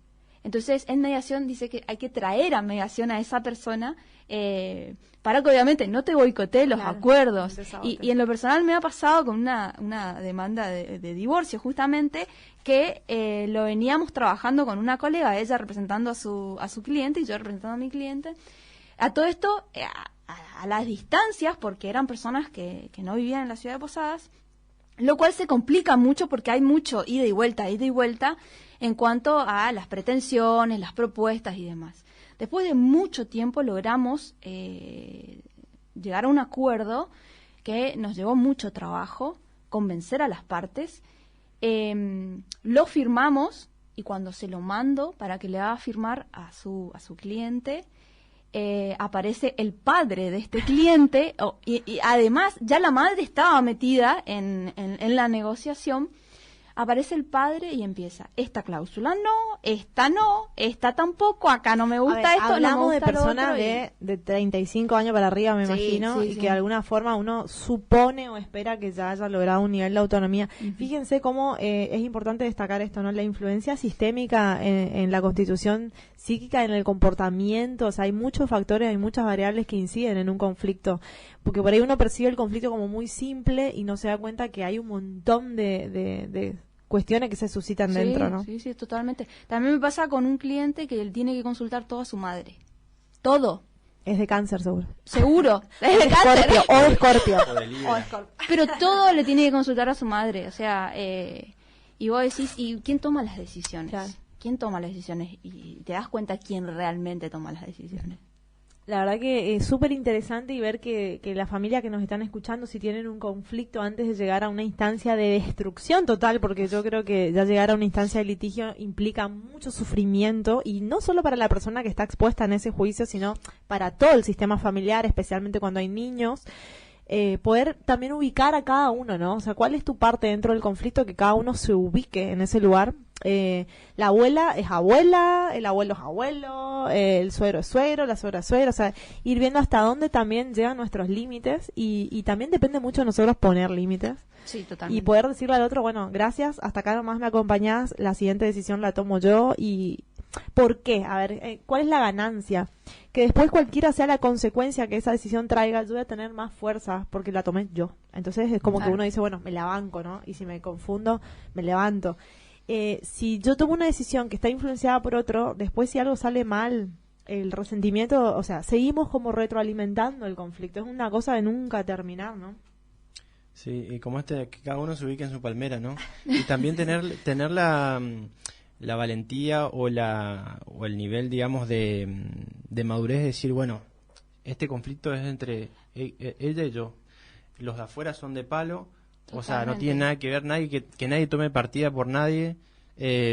Entonces, en mediación dice que hay que traer a mediación a esa persona para que obviamente no te boicotee los Claro, acuerdos. no te sabote. Y en lo personal me ha pasado con una demanda de divorcio, justamente, que lo veníamos trabajando con una colega, ella representando a su cliente y yo representando a mi cliente. A todo esto, a las distancias, porque eran personas que no vivían en la ciudad de Posadas, lo cual se complica mucho porque hay mucho ida y vuelta en cuanto a las pretensiones, las propuestas y demás. Después de mucho tiempo logramos llegar a un acuerdo que nos llevó mucho trabajo, convencer a las partes. Lo firmamos y cuando se lo mando para que le haga firmar a su cliente, aparece el padre de este cliente y además ya la madre estaba metida en la negociación. Aparece el padre y empieza, esta cláusula no, esta tampoco, acá no me gusta esto, hablamos no me de gusta lo personas otro, y- de 35 años para arriba, me Sí, imagino, sí, y sí. que de alguna forma uno supone o espera que ya haya logrado un nivel de autonomía. Fíjense cómo es importante destacar esto, ¿no? La influencia sistémica en la constitución psíquica, en el comportamiento, o sea, hay muchos factores, hay muchas variables que inciden en un conflicto, porque por ahí uno percibe el conflicto como muy simple y no se da cuenta que hay un montón de cuestiones que se suscitan dentro, ¿no? Sí, totalmente. También me pasa con un cliente que él tiene que consultar todo a su madre. Todo. Es de cáncer, seguro. Seguro. Es de cáncer. O de Escorpio. Pero todo le tiene que consultar a su madre. O sea, y vos decís, ¿y quién toma las decisiones? Claro. ¿Quién toma las decisiones? Y te das cuenta quién realmente toma las decisiones. La verdad que es súper interesante y ver que la familia que nos están escuchando, si tienen un conflicto antes de llegar a una instancia de destrucción total, porque yo creo que ya llegar a una instancia de litigio implica mucho sufrimiento, y no solo para la persona que está expuesta en ese juicio, sino para todo el sistema familiar, especialmente cuando hay niños. Poder también ubicar a cada uno, ¿no? O sea, ¿cuál es tu parte dentro del conflicto? Que cada uno se ubique en ese lugar. La abuela es abuela, el abuelo es abuelo, el suegro es suegro, la suegra es suegra. O sea, ir viendo hasta dónde también llegan nuestros límites, y también depende mucho de nosotros poner límites. Sí, totalmente. Y poder decirle al otro, bueno, gracias, hasta acá nomás me acompañás, la siguiente decisión la tomo yo. Y ¿por qué? A ver, ¿cuál es la ganancia? Que después cualquiera sea la consecuencia que esa decisión traiga, yo voy a tener más fuerza porque la tomé yo. Entonces es como que uno dice, bueno, me la banco, ¿no? Y si me confundo, me levanto. Si yo tomo una decisión que está influenciada por otro, después si algo sale mal, el resentimiento, o sea, seguimos como retroalimentando el conflicto. Es una cosa de nunca terminar, ¿no? Sí, y como que cada uno se ubique en su palmera, ¿no? Y también tener la valentía o el nivel, digamos, de madurez de decir, bueno, este conflicto es entre ella y yo. Los de afuera son de palo. Totalmente. O sea, no tiene nada que ver nadie, que nadie tome partida por nadie,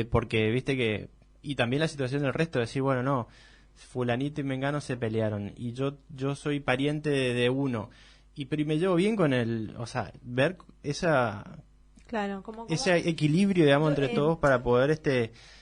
porque viste que... Y también la situación del resto, decir, bueno, no, fulanito y mengano se pelearon, y yo soy pariente de uno, pero y me llevo bien con él. O sea, ver Claro, ese equilibrio, digamos, entre todos para poder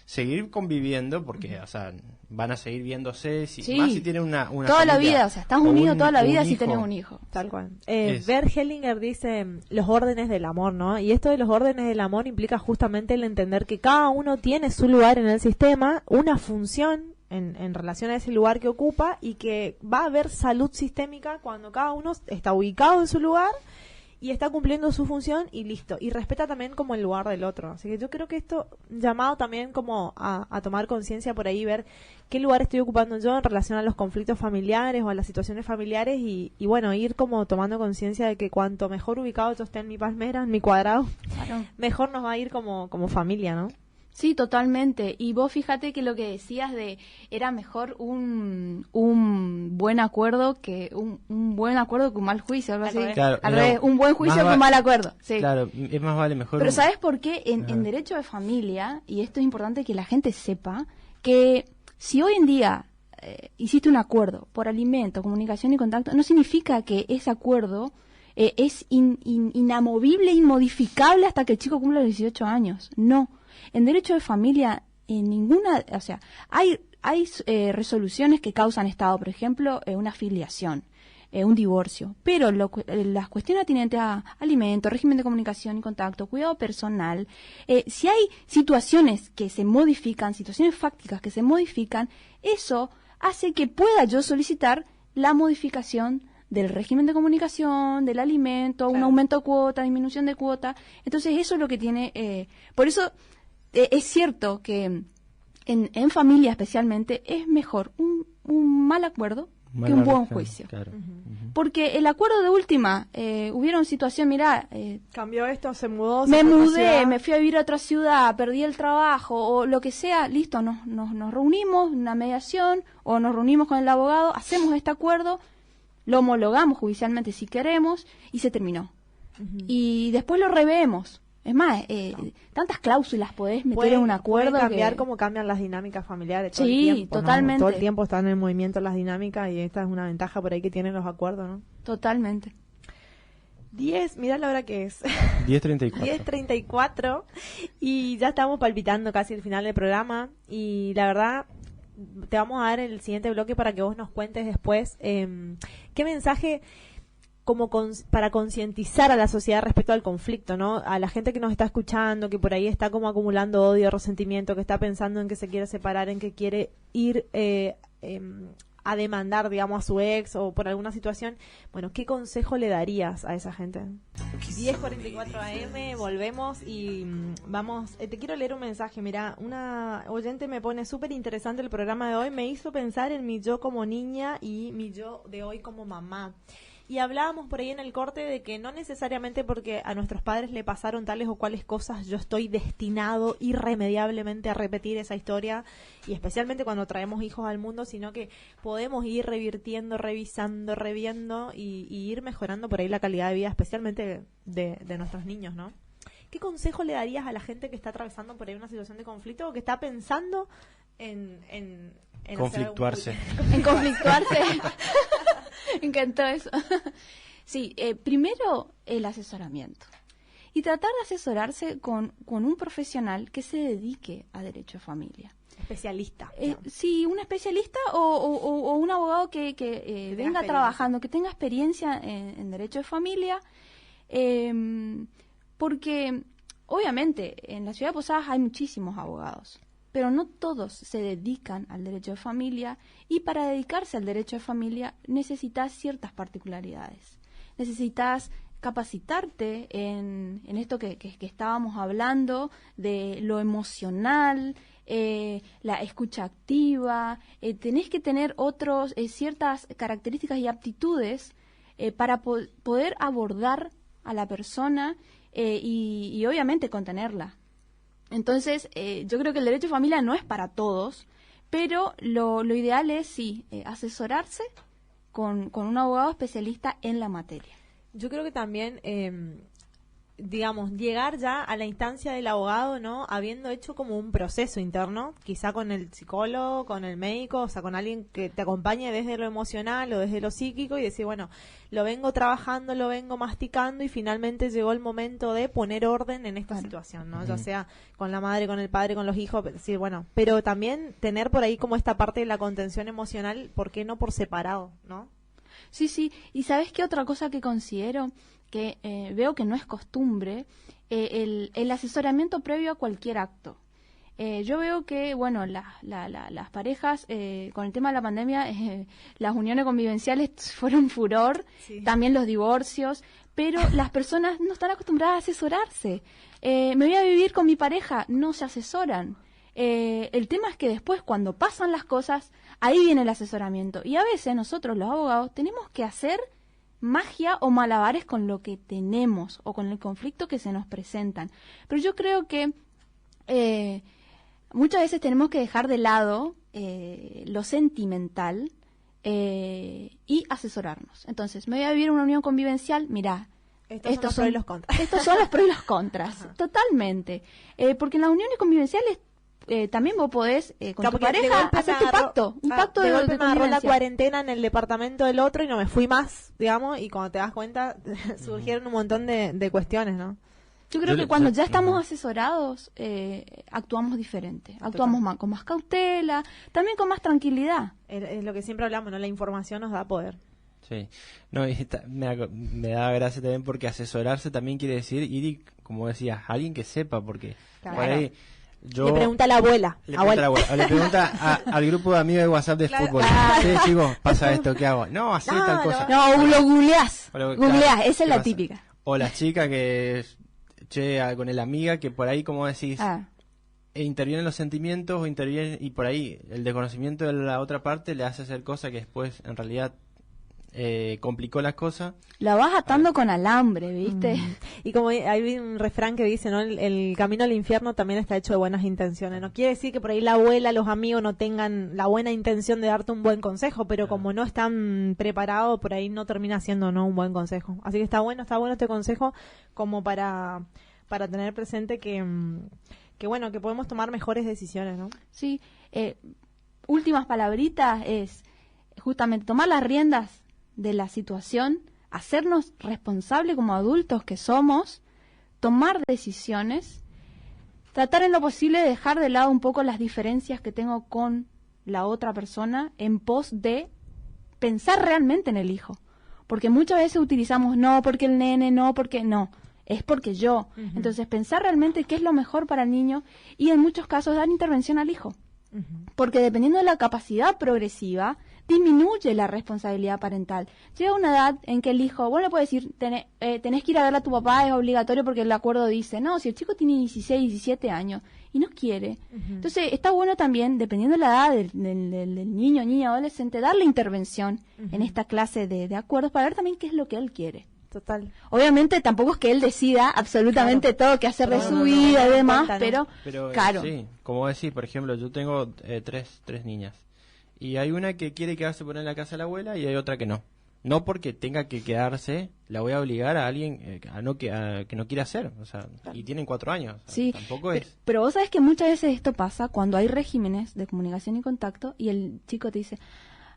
seguir conviviendo, porque, o sea, van a seguir viéndose, más si tienen una toda la familia, vida, o sea, estás unido toda la vida si hijo. tenés un hijo. Tal cual. Bert Hellinger dice los órdenes del amor, ¿no? Y esto de los órdenes del amor implica justamente el entender que cada uno tiene su lugar en el sistema, una función en relación a ese lugar que ocupa, y que va a haber salud sistémica cuando cada uno está ubicado en su lugar y está cumpliendo su función y listo. Y respeta también como el lugar del otro. Así que yo creo que esto, llamado también como a tomar conciencia por ahí, ver qué lugar estoy ocupando yo en relación a los conflictos familiares o a las situaciones familiares, y bueno, ir como tomando conciencia de que cuanto mejor ubicado yo esté en mi palmera, en mi cuadrado, claro, mejor nos va a ir como familia, ¿no? Sí, totalmente. Y vos fíjate que lo que decías era mejor un buen acuerdo que un buen acuerdo que un mal juicio, algo así. Claro, al revés, un buen juicio que un mal acuerdo. Sí. Claro, es más vale mejor. Pero ¿sabes por qué? En derecho de familia, y esto es importante que la gente sepa, que si hoy en día hiciste un acuerdo por alimento, comunicación y contacto, no significa que ese acuerdo es inamovible, inmodificable hasta que el chico cumpla los 18 años. No. En derecho de familia, en ninguna, o sea, hay resoluciones que causan estado, por ejemplo, una filiación, un divorcio, pero las cuestiones atinentes a alimentos, régimen de comunicación y contacto, cuidado personal, si hay situaciones que se modifican, situaciones fácticas que se modifican, eso hace que pueda yo solicitar la modificación del régimen de comunicación, del alimento, claro, un aumento de cuota, disminución de cuota. Entonces eso es lo que tiene, por eso es cierto que en familia especialmente es mejor un mal acuerdo que un buen juicio. Claro. Porque el acuerdo de última, hubieron situación, mirá, cambió esto, se mudó, me mudé, me fui a vivir a otra ciudad, perdí el trabajo o lo que sea, listo, nos reunimos, una mediación, o nos reunimos con el abogado, hacemos este acuerdo, lo homologamos judicialmente si queremos y se terminó. Y después lo revemos. Es más, tantas cláusulas podés meter en un acuerdo. Puede cambiar como cambian las dinámicas familiares. Todo sí, el tiempo, totalmente. ¿no? Todo el tiempo están en movimiento las dinámicas, y esta es una ventaja por ahí que tienen los acuerdos, ¿no? Totalmente. 10, mirá la hora que es. 10:34. 10:34 y ya estamos palpitando casi el final del programa, y la verdad te vamos a dar el siguiente bloque para que vos nos cuentes después qué mensaje para concientizar a la sociedad respecto al conflicto, ¿no? A la gente que nos está escuchando, que por ahí está como acumulando odio, resentimiento, que está pensando en que se quiere separar, en que quiere ir a demandar, digamos, a su ex o por alguna situación, bueno, ¿qué consejo le darías a esa gente? 10:44 AM, volvemos y vamos, te quiero leer un mensaje. Mira, una oyente me pone súper interesante el programa de hoy, me hizo pensar en mi yo como niña y mi yo de hoy como mamá. Y hablábamos por ahí en el corte de que no necesariamente porque a nuestros padres le pasaron tales o cuales cosas yo estoy destinado irremediablemente a repetir esa historia, y especialmente cuando traemos hijos al mundo, sino que podemos ir revirtiendo, revisando, reviendo y ir mejorando por ahí la calidad de vida, especialmente de nuestros niños, ¿no? ¿Qué consejo le darías a la gente que está atravesando por ahí una situación de conflicto o que está pensando en conflictuarse? En conflictuarse. Me encantó eso. Sí, primero el asesoramiento. Y tratar de asesorarse con un profesional que se dedique a derecho de familia. Especialista. Sí, un especialista o un abogado que venga trabajando, que tenga experiencia en derecho de familia. Porque, obviamente, en la ciudad de Posadas hay muchísimos abogados, pero no todos se dedican al derecho de familia, y para dedicarse al derecho de familia necesitas ciertas particularidades. Necesitas capacitarte en esto que estábamos hablando, de lo emocional, la escucha activa. Tenés que tener ciertas características y aptitudes para poder abordar a la persona y obviamente contenerla. Entonces, yo creo que el derecho de familia no es para todos, pero lo ideal es, sí, asesorarse con un abogado especialista en la materia. Yo creo que también, digamos, llegar ya a la instancia del abogado, ¿no? Habiendo hecho como un proceso interno, quizá con el psicólogo, con el médico, o sea, con alguien que te acompañe desde lo emocional o desde lo psíquico, y decir, bueno, lo vengo trabajando, lo vengo masticando y finalmente llegó el momento de poner orden en esta situación, ¿no? Ya sea con la madre, con el padre, con los hijos, decir, bueno, pero también tener por ahí como esta parte de la contención emocional, ¿por qué no por separado, no? Sí, sí. ¿Y sabes qué otra cosa que considero? Que veo que no es costumbre, el asesoramiento previo a cualquier acto. Yo veo que, bueno, las parejas, con el tema de la pandemia, las uniones convivenciales fueron furor, sí. También los divorcios, pero las personas no están acostumbradas a asesorarse. Me voy a vivir con mi pareja, no se asesoran. El tema es que después, cuando pasan las cosas, ahí viene el asesoramiento. Y a veces nosotros, los abogados, tenemos que hacer magia o malabares con lo que tenemos o con el conflicto que se nos presentan. Pero yo creo que muchas veces tenemos que dejar de lado lo sentimental y asesorarnos. Entonces, me voy a vivir una unión convivencial, mirá, estos son los pros y los contras. Estos son los pros y los contras, totalmente. Porque en las uniones convivenciales también vos podés con tu pareja hacer tu pacto, un pacto de golpe me agarró la cuarentena en el departamento del otro y no me fui más, digamos, y cuando te das cuenta surgieron un montón de cuestiones, ¿no? Yo creo que cuando ya estamos asesorados actuamos diferente, actuamos con más cautela, también con más tranquilidad. Es lo que siempre hablamos, ¿no? La información nos da poder. Sí, no, me da gracia también porque asesorarse también quiere decir ir, como decías, alguien que sepa, porque claro. Por ahí le pregunta a la abuela. Le pregunta al grupo de amigos de WhatsApp de fútbol. Sí, chicos, pasa esto, ¿qué hago? No, así tal cosa. No, lo googleás. Googleás, esa es la típica. O la chica que, con el amiga que por ahí, como decís, intervienen los sentimientos y por ahí el desconocimiento de la otra parte le hace hacer cosas que después en realidad complicó las cosas. La vas atando con alambre, ¿viste? Y como hay un refrán que dice, ¿no? El camino al infierno también está hecho de buenas intenciones. No quiere decir que por ahí la abuela, los amigos no tengan la buena intención de darte un buen consejo, pero como no están preparados, por ahí no termina siendo un buen consejo. Así que está bueno este consejo como para tener presente que bueno, que podemos tomar mejores decisiones, ¿no? Sí. Últimas palabritas es justamente tomar las riendas de la situación, hacernos responsables como adultos que somos, tomar decisiones, tratar en lo posible de dejar de lado un poco las diferencias que tengo con la otra persona en pos de pensar realmente en el hijo. Porque muchas veces utilizamos no porque el nene, no porque no, es porque yo. Uh-huh. Entonces pensar realmente qué es lo mejor para el niño y en muchos casos dar intervención al hijo. Uh-huh. Porque dependiendo de la capacidad progresiva disminuye la responsabilidad parental. Llega una edad en que el hijo, vos le puedes decir, tenés que ir a ver a tu papá, es obligatorio porque el acuerdo dice, no, si el chico tiene 16, 17 años y no quiere. Entonces, está bueno también, dependiendo de la edad del niño, niña, adolescente, darle intervención en esta clase de acuerdos para ver también qué es lo que él quiere. Total. Obviamente tampoco es que él decida absolutamente todo qué hacer de su vida y demás, cuenta, pero claro. Sí, como decís, por ejemplo, yo tengo tres niñas. Y hay una que quiere quedarse por en la casa de la abuela y hay otra que no. No porque tenga que quedarse, la voy a obligar a alguien que no quiere hacer. O sea, y tienen 4 años. O sea, Sí, tampoco es... pero vos sabés que muchas veces esto pasa cuando hay regímenes de comunicación y contacto y el chico te dice,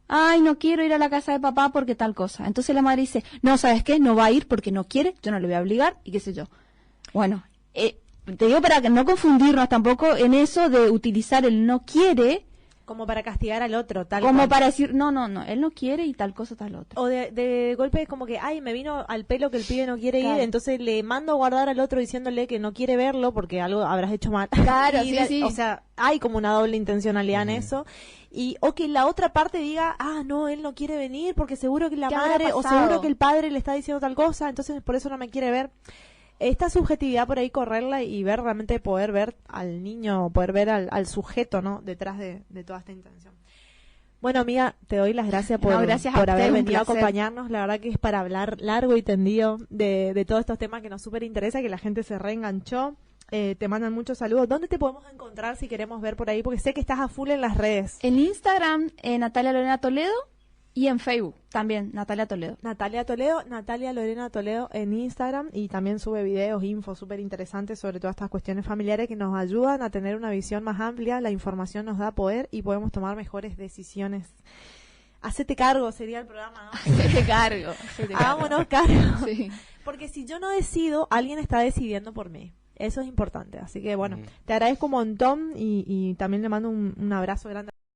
ay, no quiero ir a la casa de papá porque tal cosa. Entonces la madre dice, no, ¿sabes qué? No va a ir porque no quiere, yo no le voy a obligar y qué sé yo. Bueno, te digo para que no confundirnos tampoco en eso de utilizar el no quiere como para castigar al otro, tal como cual. para decir, no, él no quiere y tal cosa, tal otra. O de golpe es como que, ay, me vino al pelo que el pibe no quiere Claro. ir, entonces le mando a guardar al otro diciéndole que no quiere verlo porque algo habrás hecho mal. Claro, Y sí. O sea, hay como una doble intencionalidad en eso. Y o que la otra parte diga, ah, no, él no quiere venir porque seguro que la ¿Qué habrá madre o pasado? seguro que el padre le está diciendo tal cosa, entonces por eso no me quiere ver. Esta subjetividad por ahí correrla y ver realmente poder ver al niño, poder ver al sujeto, ¿no? Detrás de toda esta intención. Bueno, amiga, te doy las gracias por, Gracias a por haber usted, un venido a placer. acompañarnos. La verdad que es para hablar largo y tendido de todos estos temas que nos súper interesa, que la gente se reenganchó. Te mandan muchos saludos. ¿Dónde te podemos encontrar si queremos ver por ahí? Porque sé que estás a full en las redes. En Instagram, Natalia Lorena Toledo, y en Facebook también, Natalia Toledo. Natalia Lorena Toledo en Instagram, y también sube videos, info súper interesantes sobre todas estas cuestiones familiares que nos ayudan a tener una visión más amplia. La información nos da poder y podemos tomar mejores decisiones. Hacete cargo sería el programa, ¿no? Hacete cargo. Hagámonos cargo. Sí. Porque si yo no decido, alguien está decidiendo por mí. Eso es importante. Así que bueno, te agradezco un montón y también le mando un abrazo grande.